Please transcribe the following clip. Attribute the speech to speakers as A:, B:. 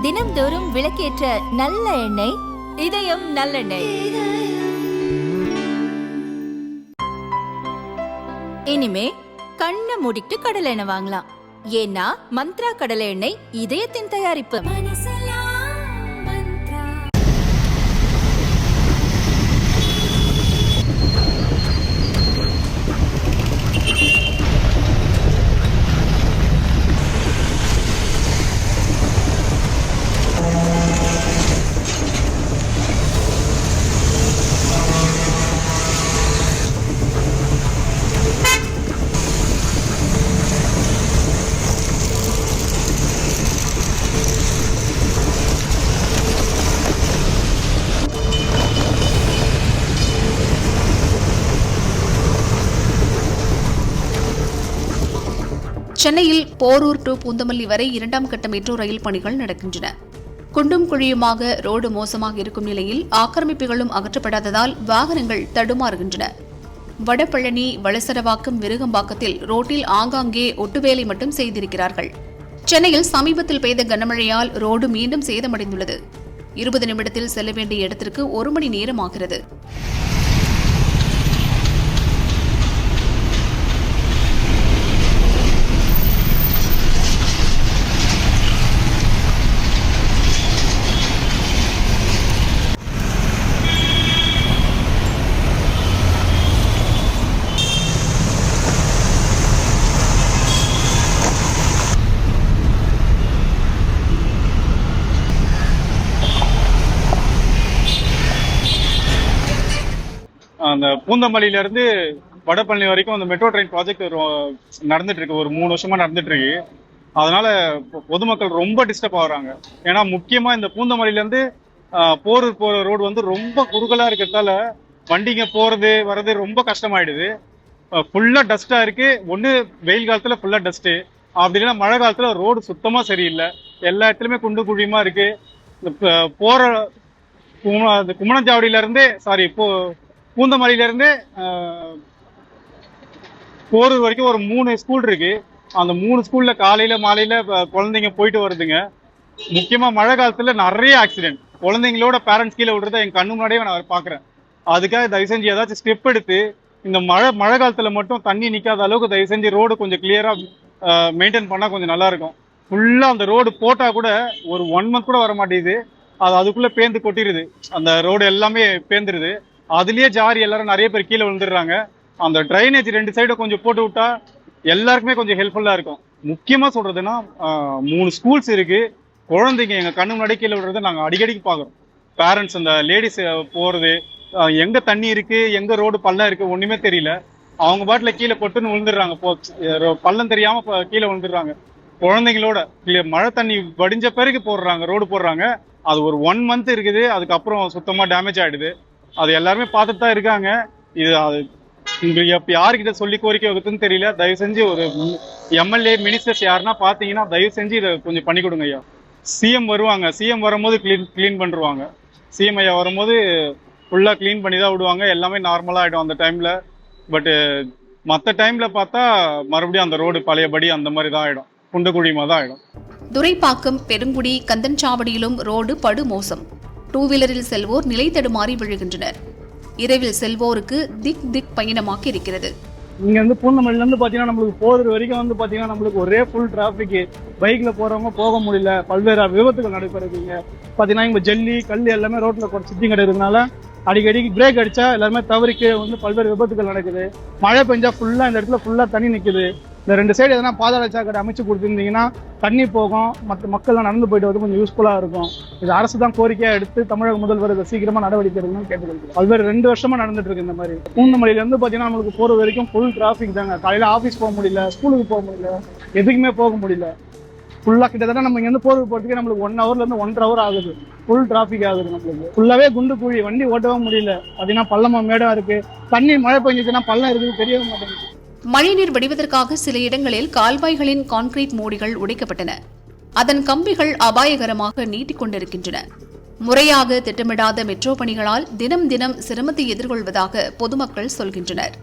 A: தினம்தோறும் விளக்கேற்ற நல்ல எண்ணெய் இதயம் நல்லெண்ணெய். இனிமே கண்ணை மூடிட்டு கடலை எண்ணெய் வாங்கலாம். ஏன்னா மந்த்ரா கடலை எண்ணெய் இதயத்தின் தயாரிப்பு.
B: சென்னையில் போரூர் டு பூந்தமல்லி வரை 2ஆம் கட்ட மெட்ரோ ரயில் பணிகள் நடக்கின்றன. குண்டும் குழியுமாக ரோடு மோசமாக இருக்கும் நிலையில் ஆக்கிரமிப்புகளும் அகற்றப்படாததால் வாகனங்கள் தடுமாறுகின்றன. வடபழனி, வளசரவாக்கம், விருகம்பாக்கத்தில் ரோட்டில் ஆங்காங்கே ஒட்டுவேலை மட்டும் செய்திருக்கிறார்கள். சென்னையில் சமீபத்தில் பெய்த கனமழையால் ரோடு மீண்டும் சேதமடைந்துள்ளது. 20 நிமிடத்தில் செல்ல வேண்டிய இடத்திற்கு 1 மணி நேரம் ஆகிறது.
C: அந்த பூந்தமல்லியில இருந்து வடபழனி வரைக்கும் அந்த மெட்ரோ ட்ரெயின் ப்ராஜெக்ட் நடந்துட்டு இருக்கு. ஒரு 3 வருஷமா நடந்துட்டு இருக்கு. அதனால பொதுமக்கள் ரொம்ப டிஸ்டர்ப் ஆகுறாங்க. ஏன்னா முக்கியமா இந்த பூந்தமல்லியில இருந்து போரூர் போற ரோடு வந்து ரொம்ப குறுகலா இருக்கிறதால வண்டிங்க போறது வர்றது ரொம்ப கஷ்டமாயிடுது. ஃபுல்லா டஸ்டா இருக்கு. ஒண்ணு வெயில் காலத்துல ஃபுல்லா டஸ்ட், அப்படி இல்லைன்னா மழை காலத்துல ரோடு சுத்தமா சரியில்லை. எல்லா இடத்துலயுமே குண்டு குழியுமா இருக்கு. போற குமணஞ்சாவடியில இருந்தே பூந்தமல்லியில இருந்து போரூர் வரைக்கும் ஒரு 3 ஸ்கூல் இருக்கு. அந்த 3 ஸ்கூல்ல காலையில மாலையில குழந்தைங்க போயிட்டு வருதுங்க. முக்கியமா மழை காலத்துல நிறைய ஆக்சிடென்ட். குழந்தைங்களோட பேரண்ட்ஸ் கீழே விடுறத என் கண்ணு முன்னாடியே நான் பாக்குறேன். அதுக்காக தயவு செஞ்சு ஏதாச்சும் ஸ்டெப் எடுத்து இந்த மழை காலத்துல மட்டும் தண்ணி நிக்காத அளவுக்கு தயவு செஞ்சு ரோடு கொஞ்சம் கிளியரா மெயின்டைன் பண்ணா கொஞ்சம் நல்லா இருக்கும். ஃபுல்லா அந்த ரோடு போட்டா கூட ஒரு 1 மந்த் கூட வர மாட்டேங்குது. அதுக்குள்ள பேந்து கொட்டிடுது. அந்த ரோடு எல்லாமே பேந்துருது. அதுலயே ஜாரி எல்லாரும் நிறைய பேர் கீழே விழுந்துடுறாங்க. அந்த டிரைனேஜ் 2 சைடும் கொஞ்சம் போட்டு விட்டா எல்லாருக்குமே கொஞ்சம் ஹெல்ப்ஃபுல்லா இருக்கும். முக்கியமா சொல்றதுன்னா 3 ஸ்கூல்ஸ் இருக்கு. குழந்தைங்க எங்க கண்ணு முன்னாடி கீழே விடுறத நாங்க அடிக்கடிக்கு பாக்குறோம். பேரண்ட்ஸ் அந்த லேடிஸ் போறது, எங்க தண்ணி இருக்கு எங்க ரோடு பள்ளம் இருக்கு ஒண்ணுமே தெரியல. அவங்க பாட்டுல கீழே பொட்டுன்னு விழுந்துடுறாங்க. பள்ளம் தெரியாம கீழே விழுந்துடுறாங்க. குழந்தைங்களோட மழை தண்ணி வடிஞ்ச பிறகு ரோடு போடுறாங்க. அது ஒரு 1 மந்த் இருக்குது. அதுக்கப்புறம் சுத்தமா டேமேஜ் ஆயிடுது. அது எல்லாருமே பார்த்துட்டு தான் இருக்காங்க. இது யாருக்கிட்ட சொல்லி கோரிக்கை வைக்குதுன்னு தெரியல. தயவு செஞ்சு ஒரு எம்எல்ஏ மினிஸ்டர்ஸ் யாருன்னா பாத்தீங்கன்னா தயவு செஞ்சு இதை கொஞ்சம் பண்ணி கொடுங்க ஐயா. சிஎம் வருவாங்க. சிஎம் வரும்போது கிளீன் பண்ணிருவாங்க. சிஎம் ஐயா வரும்போது ஃபுல்லா கிளீன் பண்ணி தான் விடுவாங்க. எல்லாமே நார்மலா ஆயிடும் அந்த டைம்ல. பட் மற்ற டைம்ல பார்த்தா மறுபடியும் அந்த ரோடு பழையபடி அந்த மாதிரி தான் ஆயிடும். குண்டு குழிமா தான் ஆயிடும்.
B: துரைப்பாக்கம், பெருங்குடி, கந்தன்சாவடியிலும் ரோடு படு மோசம். 2 வீலரில் செல்வோர் நிலை தடுமாறி விழுகின்றனர். இரவில் செல்வோருக்கு திக் பயணமாக இருக்கிறது.
D: இங்க வந்து பூந்தமல்லில இருந்து பாத்தீங்கன்னா நம்மளுக்கு போறது வரைக்கும் வந்து பாத்தீங்கன்னா நம்மளுக்கு ஒரே ஃபுல் டிராபிக். பைக்ல போறவங்க போக முடியல. பல்வேறு விபத்துகள் நடைபெறுதுங்க. பாத்தீங்கன்னா இங்க ஜல்லி கல் எல்லாமே ரோட்ல சுத்தி கிடக்கிறதுனால அடிக்கடிக்கு பிரேக் அடிச்சா எல்லாருமே தவறிக்கு வந்து பல்வேறு விபத்துகள் நடக்குது. மழை பெஞ்சா ஃபுல்லா இந்த இடத்துல ஃபுல்லா தண்ணி நிக்குது. இந்த 2 சைடு எதனா பாதாள சாக்கடை அமைச்சு கொடுத்துருந்தீங்கன்னா தண்ணி போகும். மற்ற மக்கள்லாம் நடந்து போயிட்டு வந்து கொஞ்சம் யூஸ்ஃபுல்லா இருக்கும். இது அரசு தான் கோரிக்கையா எடுத்து தமிழக முதல்வர் இதை சீக்கிரமா நடவடிக்கை எடுக்கணும்னு கேட்டுக்கொள்கிறோம். பல்வேறு 2 வருஷமா நடந்துட்டு இருக்கு இந்த மாதிரி. பூந்தமல்லியில இருந்து பாத்தீங்கன்னா நம்மளுக்கு போற வரைக்கும் ஃபுல் டிராபிக் தாங்க. காலையில ஆபீஸ் போக முடியல, ஸ்கூலுக்கு போக முடியல, எதுக்குமே போக முடியல. ஃபுல்லா கிட்டத்தட்ட நம்ம இங்க இருந்து போறதுக்கு நம்மளுக்கு 1 ஹவர்ல இருந்து 1.5 ஹவர் ஆகுது. ஃபுல் டிராபிக் ஆகுது. நம்மளுக்கு ஃபுல்லாவே குண்டு குழி, வண்டி ஓட்டவும் முடியல. பாத்தீங்கன்னா பள்ளமா மேடா இருக்கு. தண்ணி மழை பெஞ்சிச்சுன்னா பள்ளம் இருக்குது தெரியவே மாட்டேங்குது.
B: மழைநீர் வடிவதற்காக சில இடங்களில் கால்வாய்களின் கான்கிரீட் மூடிகள் உடைக்கப்பட்டன. அதன் கம்பிகள் அபாயகரமாக நீட்டிக்கொண்டிருக்கின்றன. முறையாக திட்டமிடாத மெட்ரோ பணிகளால் தினம் சிரமத்தை எதிர்கொள்வதாக பொதுமக்கள் சொல்கின்றனர்.